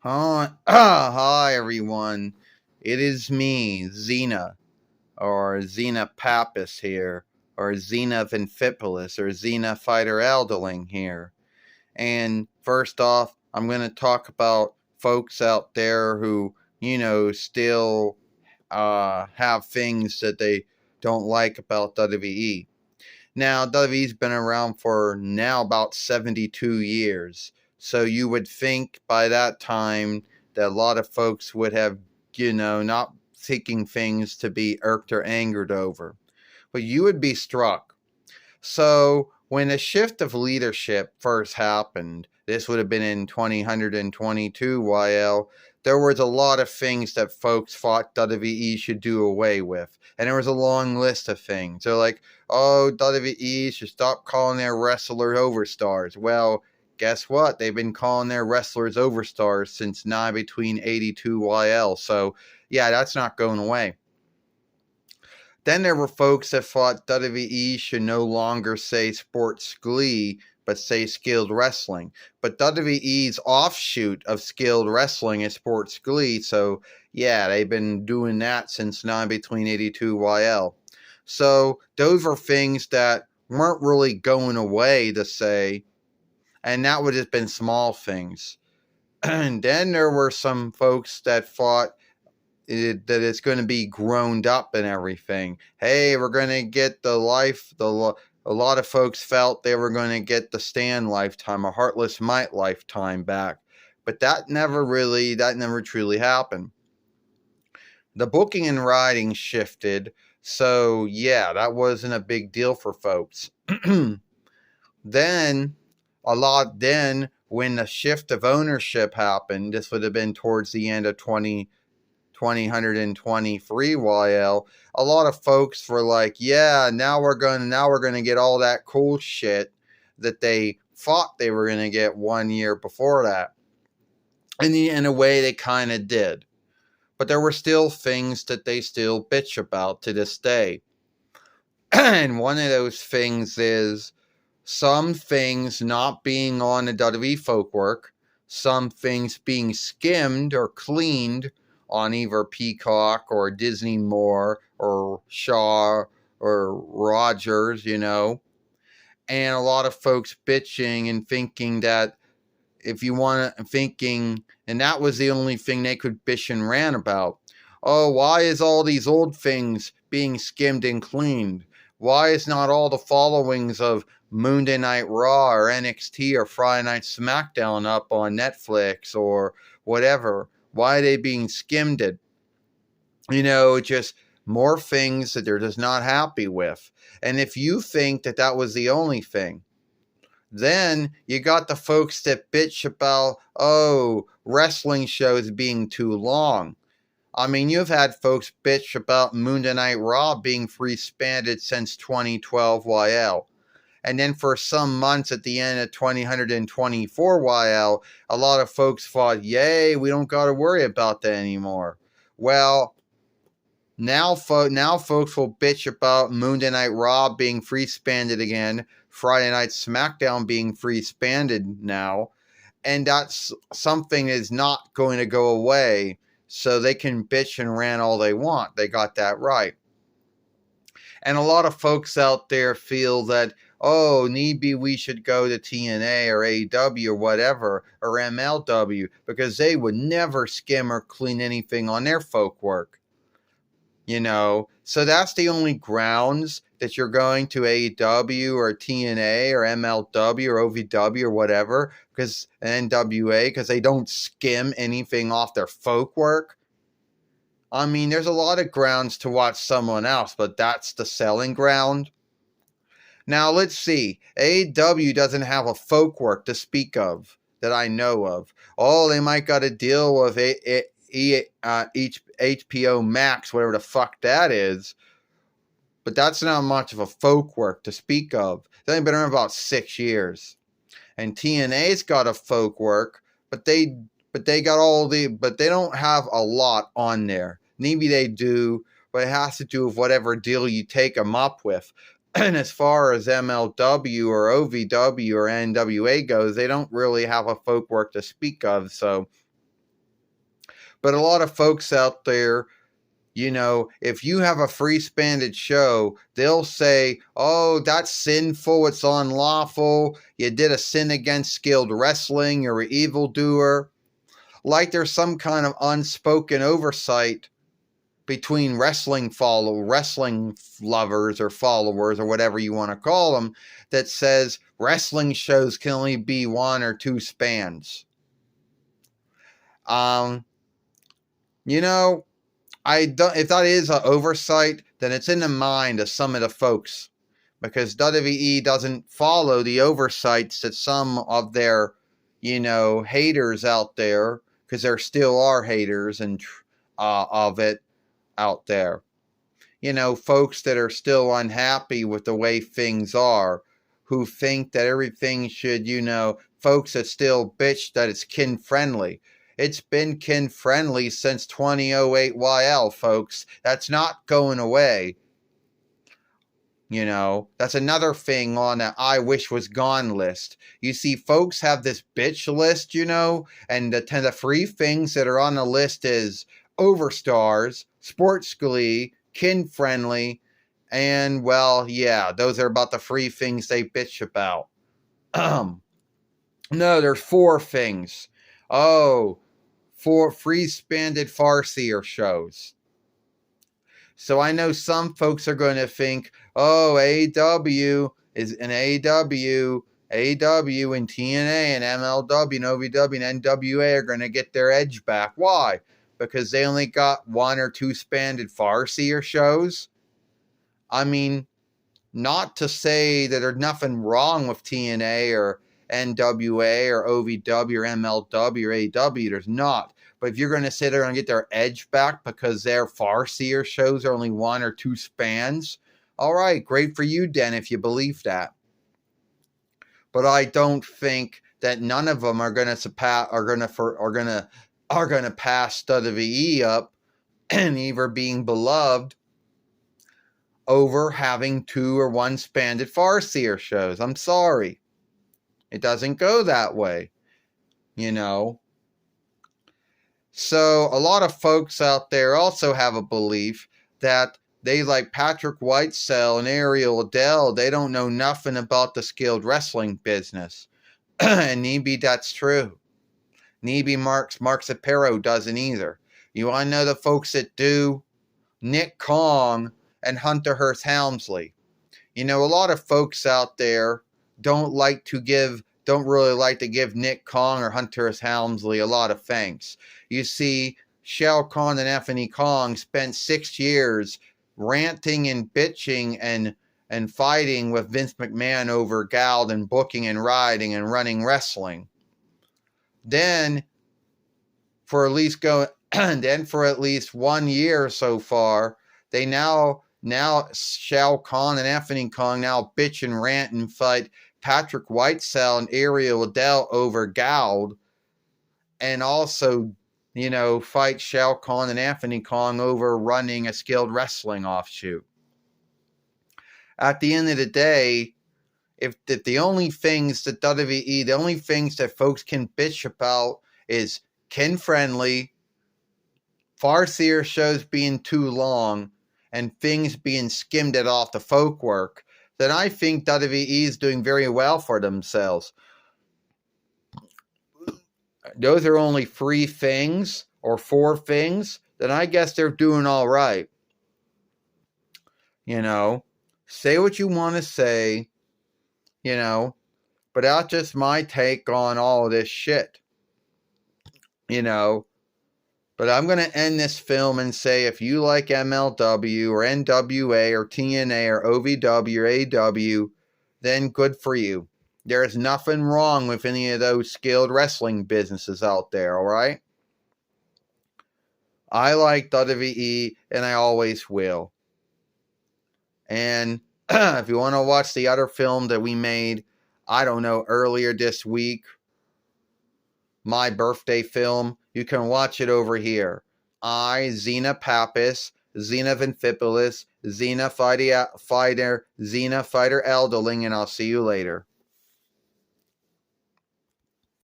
Hi everyone. It is me, Xena, or Xena Pappas here, or Xena Vinfipolis, or Xena Fighter Elderling here. And first off, I'm going to talk about folks out there who, still have things that they don't like about WWE. Now, WWE's been around for now about 72 years. So you would think by that time that a lot of folks would have, not seeking things to be irked or angered over. But you would be struck. So when the shift of leadership first happened, this would have been in 2022 YL, there was a lot of things that folks thought WWE should do away with. And there was a long list of things. They're like, oh, WWE should stop calling their wrestlers overstars. Well, guess what? They've been calling their wrestlers overstars since nigh between 82 YL. So, yeah, that's not going away. Then there were folks that thought WWE should no longer say sports glee, but say skilled wrestling. But WWE's offshoot of skilled wrestling is sports glee, so yeah, they've been doing that since 9 between 82 YL. So those were things that weren't really going away to say, and that would have been small things. And then there were some folks that thought that it's going to be grown up and everything. Hey, we're going to get a lot of folks felt they were going to get the Stan lifetime, a Heartless Might lifetime back. But that never truly happened. The booking and writing shifted. So yeah, that wasn't a big deal for folks. Then when the shift of ownership happened, this would have been towards the end of 2023 YL, a lot of folks were like, yeah, now we're gonna get all that cool shit that they thought they were gonna get 1 year before that. And in a way they kind of did. But there were still things that they still bitch about to this day. And one of those things is some things not being on the WWE Folkwork, some things being skimmed or cleaned on either Peacock or Disney More or Shaw or Rogers, and a lot of folks bitching and thinking that and that was the only thing they could bitch and rant about. Oh, why is all these old things being skimmed and cleaned? Why is not all the followings of Monday Night Raw or NXT or Friday Night SmackDown up on Netflix or whatever? Why are they being skimmed? Just more things that they're just not happy with. And if you think that that was the only thing, then you got the folks that bitch about, oh, wrestling shows being too long. I mean, you've had folks bitch about Monday Night Raw being free-spanned since 2012 YL. And then for some months at the end of 2024 YL, a lot of folks thought, yay, we don't got to worry about that anymore. Well, now folks will bitch about Monday Night Raw being free-spanned again, Friday Night SmackDown being free-spanned now, and that's something that is not going to go away, so they can bitch and rant all they want. They got that right. And a lot of folks out there feel that, oh, maybe we should go to TNA or AEW or whatever, or MLW, because they would never skim or clean anything on their folk work. So that's the only grounds that you're going to AEW or TNA or MLW or OVW or whatever, because NWA, because they don't skim anything off their folk work. I mean, there's a lot of grounds to watch someone else, but that's the selling ground. Now, let's see. AEW doesn't have a folk work to speak of that I know of. Oh, they might got to deal with HBO Max, whatever the fuck that is. But that's not much of a folk work to speak of. They've only been around about 6 years. And TNA's got a folk work, but they don't have a lot on there. Maybe they do, but it has to do with whatever deal you take them up with. And as far as MLW or OVW or NWA goes, they don't really have a folk work to speak of. So But a lot of folks out there, if you have a free-spanded show, they'll say, oh, that's sinful, it's unlawful, you did a sin against skilled wrestling, you're an evildoer. Like there's some kind of unspoken oversight between wrestling lovers or followers or whatever you want to call them that says wrestling shows can only be 1 or 2 spans. If that is an oversight, then it's in the mind of some of the folks, because WWE doesn't follow the oversights that some of their, haters out there, because there still are haters and of it out there. Folks that are still unhappy with the way things are, who think that everything should, folks that still bitch that it's kin friendly. It's been kin friendly since 2008 YL, folks. That's not going away. That's another thing on that I wish was gone list. You see, folks have this bitch list, and the free things that are on the list is Overstars, Sports Glee, kin friendly, and well, yeah, those are about the free things they bitch about. No, there's 4 things. Oh, 4 free-spanded farcier shows. So I know some folks are going to think, oh, AEW is an AEW and TNA and MLW and OVW and NWA are going to get their edge back. Why? Because they only got 1 or 2 spanded farcier shows? I mean, not to say that there's nothing wrong with TNA or NWA or OVW or MLW or AEW. There's not. But if you're going to sit there and get their edge back because their farcier shows are only 1 or 2 spans, all right, great for you, Den, if you believe that. But I don't think that none of them are going to pass WWE up and either being beloved over having 2 or 1 spanded farcier shows. I'm sorry. It doesn't go that way, So a lot of folks out there also have a belief that they like Patrick Whitesell and Ariel Adele. They don't know nothing about the skilled wrestling business. And maybe that's true. Maybe Mark Zapiro doesn't either. You want to know the folks that do? Nick Kong and Hunter Hearst Helmsley. A lot of folks out there don't really like to give Nick Kong or Hunter Hearst Helmsley a lot of thanks. You see, Shao Kahn and Anthony Kong spent 6 years ranting and bitching and fighting with Vince McMahon over Gould and booking and writing and running wrestling. Then for at least 1 year so far, they now Shao Kahn and Anthony Kong now bitch and rant and fight Patrick Whitesell and Ariel Adele over Gould, and also, fight Shao Kahn and Anthony Kong over running a skilled wrestling offshoot. At the end of the day, if the only things that WWE, the only things that folks can bitch about is kin friendly, farcier shows being too long, and things being skimmed it off the folk work, then I think WWE is doing very well for themselves. Those are only 3 things or 4 things, then I guess they're doing all right. Say what you want to say, but that's just my take on all of this shit. But I'm going to end this film and say, if you like MLW or NWA or TNA or OVW or AEW, then good for you. There is nothing wrong with any of those skilled wrestling businesses out there, all right? I like WWE, and I always will. And if you want to watch the other film that we made, I don't know, earlier this week, my birthday film, you can watch it over here. Xena Pappas, Xena Vinfipolis, Xena Fighter Elderling, and I'll see you later.